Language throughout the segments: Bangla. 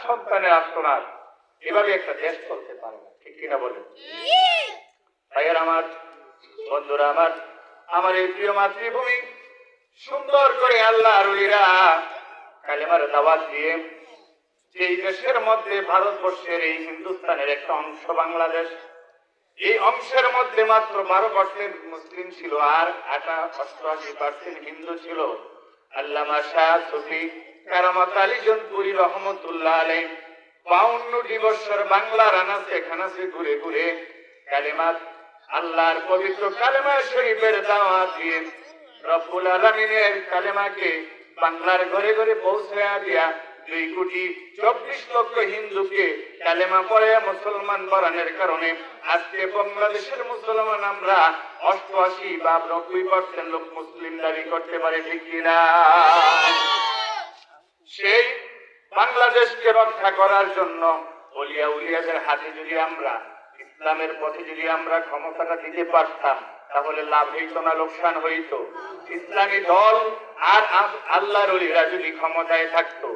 সন্তানের আত্মনাদ, এভাবে একটা দেশ চলতে পারে না, ঠিক কিনা বলেন? ভাইয়ের আমার, বন্ধুরা আমার, আমার এই প্রিয় মাতৃভূমি সুন্দর করে আল্লাহর ওলিরা কালেমার দাওয়াত দিয়ে এই দেশের মধ্যে ভারতবর্ষের এই হিন্দুস্তানের একটা অংশ বাংলাদেশ, এই অংশের মধ্যে মাত্র 12% মুসলিম ছিল আর 88% হিন্দু ছিল। আল্লামা শাহ সুফি কারামাত আলী জনপুরি রহমতুল্লাহ আলাইহি 52টি বছর বাংলার আনাচে খানাচে ঘুরে ঘুরে কালেমাত আল্লাহর পবিত্র কালেমা শরীফের দাওয়াত দিয়ে রব্বুল আলামিনের কালেমাকে বাংলার ঘরে ঘরে পৌঁছায়া দিয়া 2,24,00,000 হিন্দুকে কালেমা পড়ে মুসলমান বানানোর কারণে আজকে বাংলাদেশের মুসলমান আমরা 88 বা 90% লোক মুসলিম দাবি করতে পারে, ঠিক কিনা? সেই বাংলাদেশকে রক্ষা করার জন্য ওলিয়া উলিয়াদের হাতে যদি আমরা ইসলামের পথে যদি আমরা ক্ষমতাটা দিতে পারতাম তাহলে লাভ হইত না লোকসান হইত? ইসলামী দল আর আল্লাহর ওলিরা যদি ক্ষমতায় থাকতো,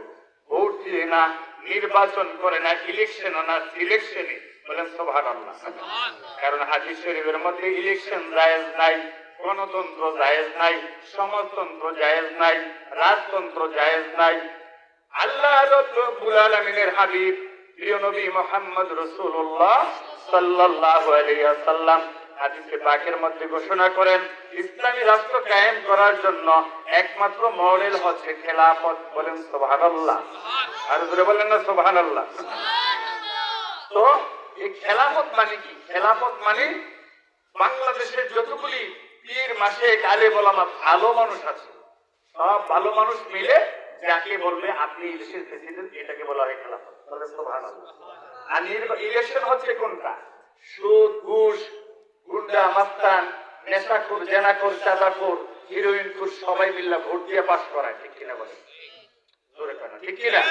ভোট দিয়ে না, নির্বাচন করে না, ইলেকশন না, সিলেকশনে, বলেন সুবহানাল্লাহ। কারণ হাদিস শরীফের মধ্যে ইলেকশন জায়েজ নাই, গণতন্ত্র জায়েজ নাই, সমাজতন্ত্র জায়েজ নাই, রাজতন্ত্র জায়েজ নাই। আল্লাহ রাব্বুল আলামিনের হাবিব প্রিয় নবী মুহাম্মদ রাসূলুল্লাহ সাল্লাল্লাহু আলাইহি ওয়াসাল্লাম হাদিসে পাকের মধ্যে ঘোষণা করেন ইসলামী রাষ্ট্র কায়েম করার জন্য একমাত্র মডেল হচ্ছে খেলাফত, বলেন সুবহানাল্লাহ। আর জোরে বলেন না সুবহানাল্লাহ। তো এই খেলাফত মানে কি? খেলাফত মানে বাংলাদেশের যতগুলি পীর মাশায়েখ আলেম ওলামা ভালো মানুষ আছে, সব ভালো মানুষ মিলে যাকে বলবে আপনি দেশের প্রেসিডেন্ট, এটাকে বলা হয় খেলাফত, বলেন সুবহানাল্লাহ। আর ইলেকশন হচ্ছে কোনটা? সুদ, ঘুষ, গুন্ডা, মাস্তান, নেশাখোর, জেনাখোর, চাঁদাখোর, হিরোইনখোর সবাই মিলে ভোট দিয়ে পাস করায়, ঠিক কিনা বলেন? জোরে কেন, ঠিক কিনা?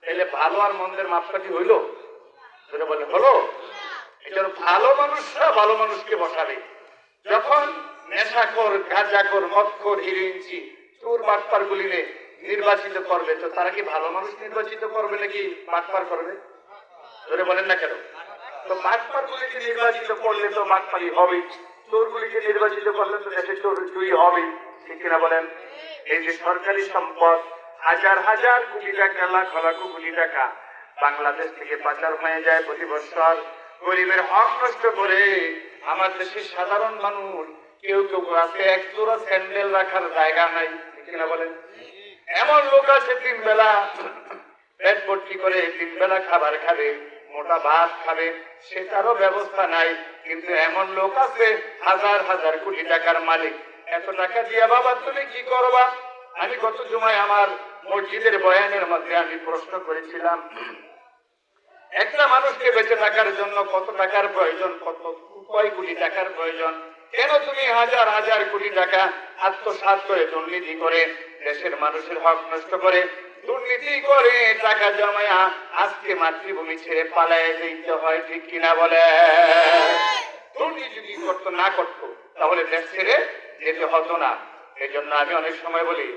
তাহলে ভালো আর মন্দের মাপকাঠি হইল? জোরে বলে হলো? এটার ভালো মানুষরা ভালো মানুষকে বসাবে। যখন নেশাখোর, গাঁজাখোর, মদখোর, হিরোইনচি, চোর বাটপার গুলিনে নির্বাচিত করবে, তো তারা কি ভালো মানুষ নির্বাচিত করবে নাকি বাটপার করবে? জোরে বলেন না কেন? তো বাটপার গুলিকে নির্বাচিত করলে তো বাটপারি হবে, চোর গুলিকে নির্বাচিত করলে তো দেশে চোর চুরি হবে, ঠিক কিনা বলেন? এই যে সরকারি সম্পদ হাজার হাজার কোটি টাকা, লাখ লাখ কোটি টাকা বাংলাদেশ থেকে পাচার হয়ে যায় প্রতি বছর, গরিবের হক নষ্ট করে আমার দেশের সাধারণ মানুষ কেউ কেউ আছে এক জোড়া স্যান্ডেল রাখার জায়গা নাই, ঠিক কিনা বলেন? এমন লোক আছে 3 বেলা পেট ভর্তি করে 3 বেলা খাবার খাবে, মোটা ভাত খাবে, সেটারও ব্যবস্থা নাই। কিন্তু এমন লোক আছে হাজার হাজার কোটি টাকার মালিক, এত টাকা দিয়ে বাবা তুমি কি করবা? আমি গত জুমায় আমার মসজিদের বয়ানের মধ্যে আমি প্রশ্ন করেছিলাম, একটা মানুষকে বেঁচে থাকার জন্য কত টাকার প্রয়োজন, কয় কোটি টাকার প্রয়োজন? কেন তুমি হাজার হাজার কোটি টাকা আত্মসাৎ করে, দুর্নীতি করে, দেশের মানুষের হক নষ্ট করে, দুর্নীতি করে টাকা জমায়া আজকে মাতৃভূমি ছেড়ে পালায় যেতে হয়, ঠিক কিনা বলে? দুর্নীতি যদি করতো না করতো তাহলে দেশ ছেড়ে যেতে হতো না। এই জন্য আমি অনেক সময় বলি,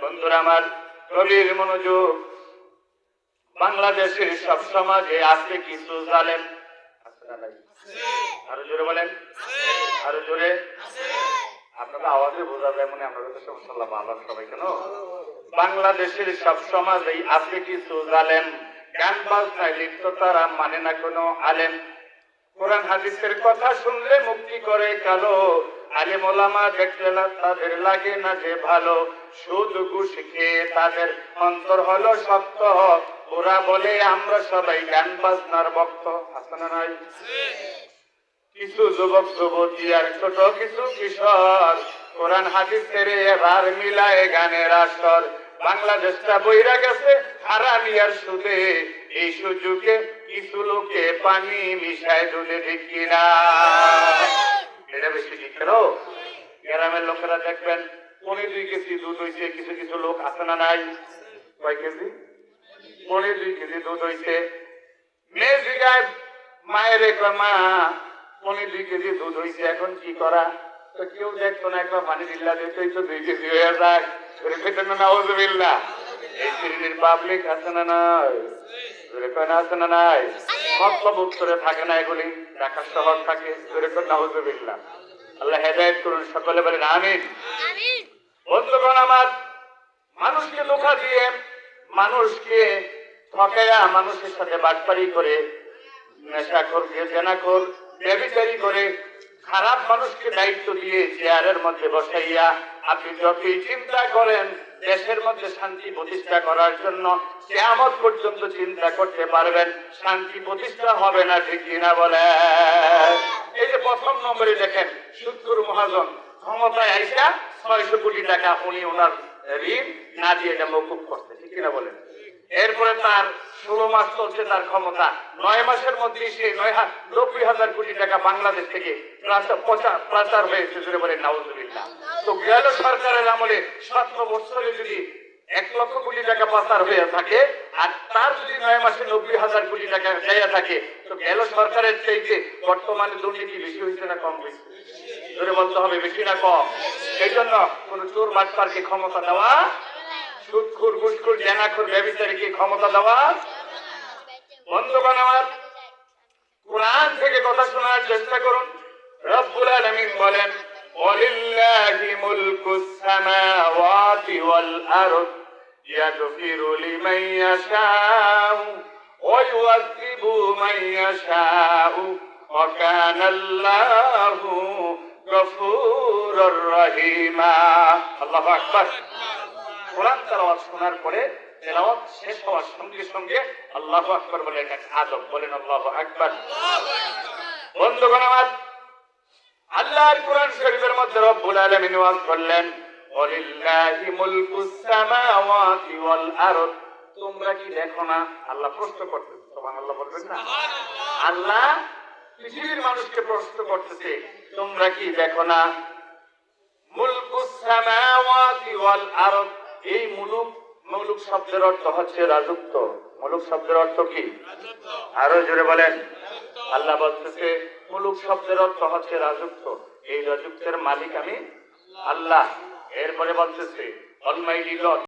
বন্ধুরা আমার, গভীর মনোযোগ, বাংলাদেশের সব সমাজে আছে কিছু জালেম, আরো জোরে বলেন, আরো জোরে। আপনারা আওয়াজে বোঝা যায় মনে আমরা তো সমস্যা বাংলা সবাই কেন? বাংলাদেশের সব সমাজেই আছে কিছু জালেম, গান বাজনায় লিপ্ত, তারা মানে না কোনো আলেম। কোরআন হাদিসের কথা শুনলে মুক্তি করে কালো, আলেম ওলামা দেখলে তাদের লাগে না যে ভালো, সুদ ঘুষ খেয়ে তাদের অন্তর হলো শক্ত, ওরা বলে আমরা সবাই গান বাজনার ভক্ত, আছে না নাই? কিছু যুবক যুবতী আর ছোট কিছু কিশোর কোরআন হাদিসের এবার মিলায় গানের আসর, বাংলাদেশটা বইরা গেছে হারামি আর সুদে, এই সুযোগে কিছু লোকে পানি মিশায় দুধে, ঠিক কিনা? এটা বেশি ঠিক কেন? গ্রামের লোকেরা দেখবেন 2 কেজি দুধ হইছে, কিছু কিছু লোক আছে না নাই? কয় কেজি? 2 কেজি দুধ হইছে। মেয়ে জিগায় মায়ের মা 2 কেজি দুধ হইছে, এখন কি করা? তো কেউ দেখতো না, একবার পানি দিল্লা দিতেই তো 2 কেজি হয়ে যায়, নাউজুবিল্লাহ। এই পৃথিবীর পাবলিক আছে না নাই? আছে না নাই? মতলব উত্তরে থাকে না, এগুলি ঢাকা শহর থাকে। নাউজুবিল্লাহ। আল্লাহ হেদায়েত করুন, সকলে বলেন আমিন। বন্ধুগণ আমার, মানুষকে ধোঁকা দিয়ে, মানুষকে ঠকাইয়া, মানুষের সাথে বাটপারি করে, নেশাখোর, জেনাখোর, ব্যভিচারী করে, খারাপ মানুষকে দায়িত্ব দিয়ে চেয়ারের মধ্যে বসাইয়া আপনি যতই চিন্তা করেন দেশের মধ্যে শান্তি প্রতিষ্ঠা করার জন্য, কিয়ামত পর্যন্ত চিন্তা করতে পারবেন, শান্তি প্রতিষ্ঠা হবে না, ঠিক কিনা বলেন? এই যে প্রথম নম্বরে দেখেন, সুদখোর মহাজন ক্ষমতায় আইসা 600 কোটি টাকা উনি ওনার ঋণ না দিয়ে এটা মওকুফ করতে, ঠিক কিনা বলেন? এরপরে তার 16 মাস চলছে তার ক্ষমতা, 9 মাসের মধ্যে সে 90,000 কোটি টাকা বাংলাদেশ থেকে পাচার হয়েছে, জুড়ে বলেন নাউজুবিল্লাহ। তো গেল সরকারের আমলে 17 বছরে যদি 1 লক্ষ কোটি টাকা পাচার হয়ে থাকে, আর তার যদি 9 মাসে 90,000 কোটি টাকা দেয়া থাকে, তো গেল সরকারের চাইতে বর্তমানে দুর্নীতি বেশি হয়েছে না কম হয়েছে? জোরে বলতে হবে, বেশি না কম? এই জন্য কোন চোর বাটপারকে ক্ষমতা দেওয়া, সুদখোর, ঘুষখোর, জেনাখোর, ব্যভিচারীকে ক্ষমতা দেওয়া। বন্ধুগণ আমার, কোরআন থেকে কথা শোনার চেষ্টা করুন। রব্বুল আলামিন বলেন, ওয়ালিল্লাহি মুলকুস সামাওয়াতি ওয়াল আরদ ইয়াগফিরু লিমান ইয়াশাউ ওয়া ইউআযযিবু মান ইয়াশাউ ওয়া কানা আল্লাহু গফুরুর রহিমা। আল্লাহু আকবার। কোরআন তেলাওয়াত শোনার পরে তেলাওয়াত শেষ হওয়ার সঙ্গে সঙ্গে আল্লাহু আকবার বলে একটা আদব, বলেন আল্লাহু আকবার। বন্ধুগণ আমার, আল্লাহর কোরআন শরীফের মধ্যে রব্বুল আলামিন ওয়াজ করলেন, ওয়ালিল্লাহি মুলকুস সামাওয়াতি ওয়াল আরদ। তোমরা কি দেখো না? আল্লাহ প্রশ্ন করতেছে, সুবহানাল্লাহ বলবেন না? আল্লাহ পৃথিবীর মানুষকে প্রশ্ন করতেছে, তোমরা কি দেখো না? মুলকুস সামাওয়াতি ওয়াল আরদ, এই মুলুক শব্দের অর্থ হচ্ছে রাজত্ব। মুলুক শব্দের অর্থ কি? আরো জোরে বলেন। আল্লাহ বলতেছে মুলুক শব্দের অর্থ হচ্ছে রাজত্ব, এই রাজত্বের মালিক আমি আল্লাহ। এরপরে বলতেছে অলমাইটি গড।